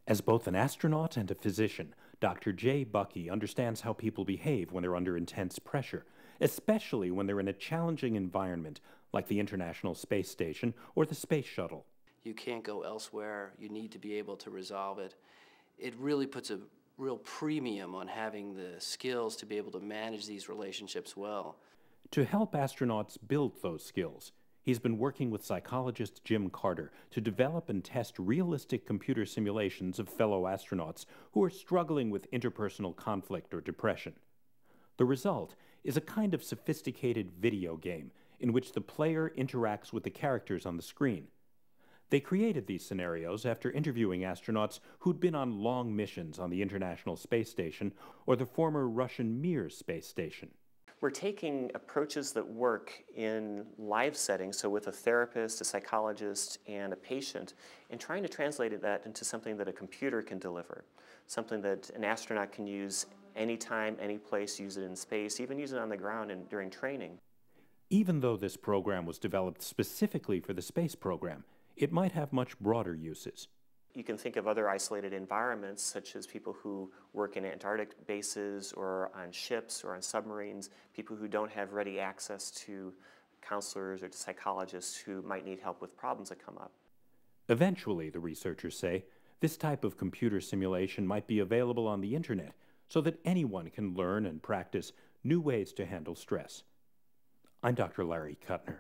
As both an astronaut and a physician, Dr. J. Buckey understands how people behave when they're under intense pressure, especially when they're in a challenging environment like the International Space Station or the Space Shuttle. You can't go elsewhere. You need to be able to resolve it. It really puts a real premium on having the skills to be able to manage these relationships well. To help astronauts build those skills, he's been working with psychologist Jim Carter to develop and test realistic computer simulations of fellow astronauts who are struggling with interpersonal conflict or depression. The result is a kind of sophisticated video game in which the player interacts with the characters on the screen. They created these scenarios after interviewing astronauts who'd been on long missions on the International Space Station or the former Russian Mir space station. We're taking approaches that work in live settings, so with a therapist, a psychologist, and a patient, and trying to translate that into something that a computer can deliver, something that an astronaut can use anytime, any place, use it in space, even use it on the ground and during training. Even though this program was developed specifically for the space program, it might have much broader uses. You can think of other isolated environments, such as people who work in Antarctic bases or on ships or on submarines, people who don't have ready access to counselors or to psychologists who might need help with problems that come up. Eventually, the researchers say, this type of computer simulation might be available on the internet so that anyone can learn and practice new ways to handle stress. I'm Dr. Larry Kutner.